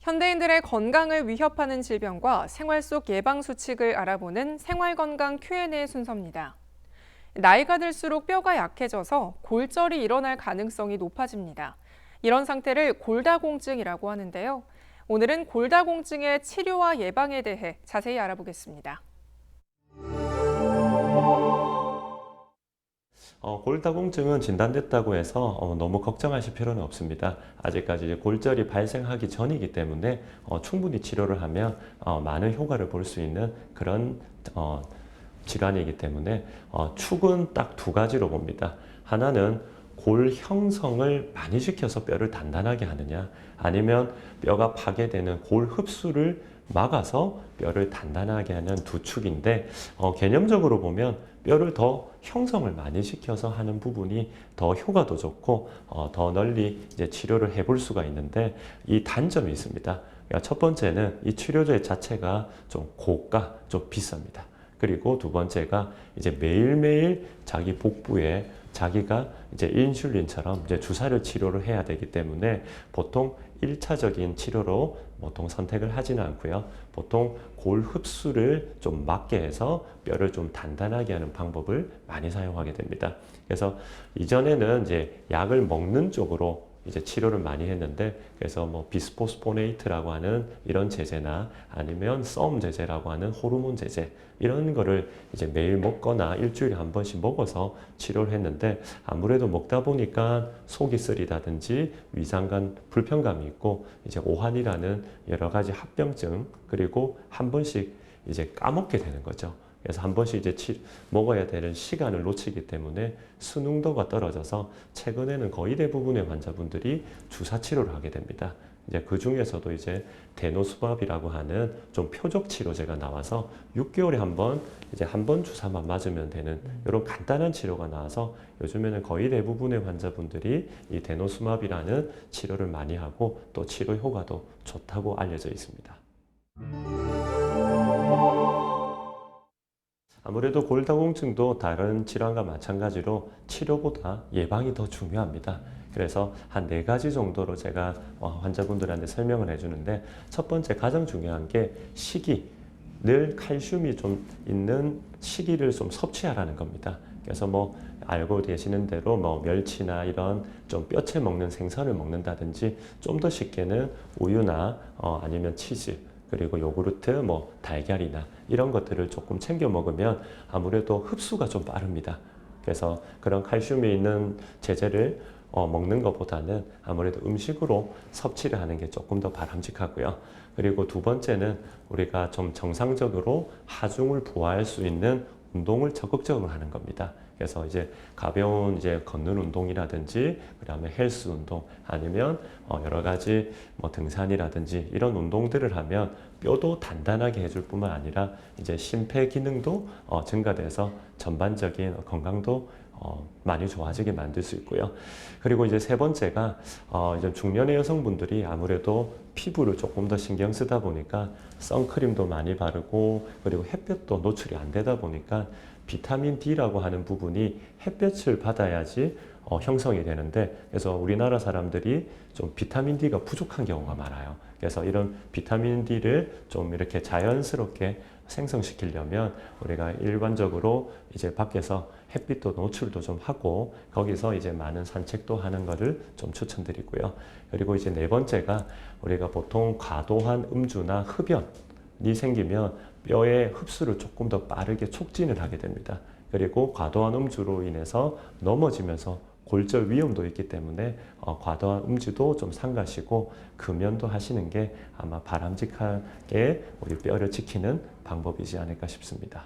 현대인들의 건강을 위협하는 질병과 생활 속 예방 수칙을 알아보는 생활건강 Q&A 순서입니다. 나이가 들수록 뼈가 약해져서 골절이 일어날 가능성이 높아집니다. 이런 상태를 골다공증이라고 하는데요. 오늘은 골다공증의 치료와 예방에 대해 자세히 알아보겠습니다. 골다공증은 진단됐다고 해서 너무 걱정하실 필요는 없습니다. 아직까지 이제 골절이 발생하기 전이기 때문에 충분히 치료를 하면 많은 효과를 볼 수 있는 그런 질환이기 때문에 축은 딱 두 가지로 봅니다. 하나는 골 형성을 많이 시켜서 뼈를 단단하게 하느냐, 아니면 뼈가 파괴되는 골 흡수를 막아서 뼈를 단단하게 하는 두 축인데, 개념적으로 보면 뼈를 더 형성을 많이 시켜서 하는 부분이 더 효과도 좋고 더 널리 이제 치료를 해볼 수가 있는데, 이 단점이 있습니다. 그러니까 첫 번째는 이 치료제 자체가 좀 고가, 좀 비쌉니다. 그리고 두 번째가 이제 매일매일 자기 복부에 자기가 이제 인슐린처럼 이제 주사를 치료를 해야 되기 때문에 보통 1차적인 치료로 보통 선택을 하지는 않고요. 보통 골 흡수를 좀 막게 해서 뼈를 좀 단단하게 하는 방법을 많이 사용하게 됩니다. 그래서 이전에는 이제 약을 먹는 쪽으로 이제 치료를 많이 했는데, 그래서 뭐 비스포스포네이트라고 하는 이런 제제나 아니면 썸 제제라고 하는 호르몬 제제, 이런 거를 이제 매일 먹거나 일주일에 한 번씩 먹어서 치료를 했는데, 아무래도 먹다 보니까 속이 쓰리다든지 위장관 불편감이 있고 이제 오한이라는 여러 가지 합병증, 그리고 한 번씩 이제 까먹게 되는 거죠. 그래서 한 번씩 이제 먹어야 되는 시간을 놓치기 때문에 수능도가 떨어져서 최근에는 거의 대부분의 환자분들이 주사 치료를 하게 됩니다. 이제 그 중에서도 이제 데노스밥이라고 하는 좀 표적 치료제가 나와서 6개월에 한 번 주사만 맞으면 되는 이런 간단한 치료가 나와서 요즘에는 거의 대부분의 환자분들이 이 데노스밥이라는 치료를 많이 하고 또 치료 효과도 좋다고 알려져 있습니다. 아무래도 골다공증도 다른 질환과 마찬가지로 치료보다 예방이 더 중요합니다. 그래서 한 4가지 정도로 제가 환자분들한테 설명을 해주는데, 첫 번째 가장 중요한 게 시기, 늘 칼슘이 좀 있는 시기를 좀 섭취하라는 겁니다. 그래서 뭐 알고 계시는 대로 뭐 멸치나 이런 좀 뼈채 먹는 생선을 먹는다든지, 좀 더 쉽게는 우유나 아니면 치즈, 그리고 요구르트, 뭐 달걀이나 이런 것들을 조금 챙겨 먹으면 아무래도 흡수가 좀 빠릅니다. 그래서 그런 칼슘이 있는 제제를 먹는 것보다는 아무래도 음식으로 섭취를 하는 게 조금 더 바람직하고요. 그리고 두 번째는 우리가 좀 정상적으로 하중을 부화할 수 있는 운동을 적극적으로 하는 겁니다. 그래서 이제 가벼운 이제 걷는 운동이라든지, 그다음에 헬스 운동, 아니면 여러 가지 뭐 등산이라든지 이런 운동들을 하면 뼈도 단단하게 해줄 뿐만 아니라 이제 심폐 기능도 증가돼서 전반적인 건강도 많이 좋아지게 만들 수 있고요. 그리고 이제 세 번째가 이제 중년의 여성분들이 아무래도 피부를 조금 더 신경 쓰다 보니까 선크림도 많이 바르고, 그리고 햇볕도 노출이 안 되다 보니까 비타민 D라고 하는 부분이 햇볕을 받아야지 형성이 되는데, 그래서 우리나라 사람들이 좀 비타민 D가 부족한 경우가 많아요. 그래서 이런 비타민 D를 좀 이렇게 자연스럽게 생성시키려면 우리가 일반적으로 이제 밖에서 햇빛도 노출도 좀 하고, 거기서 이제 많은 산책도 하는 것을 좀 추천드리고요. 그리고 이제 네 번째가, 우리가 보통 과도한 음주나 흡연이 생기면 뼈의 흡수를 조금 더 빠르게 촉진을 하게 됩니다. 그리고 과도한 음주로 인해서 넘어지면서 골절 위험도 있기 때문에 과도한 음주도 좀 삼가시고 금연도 하시는 게 아마 바람직하게 우리 뼈를 지키는 방법이지 않을까 싶습니다.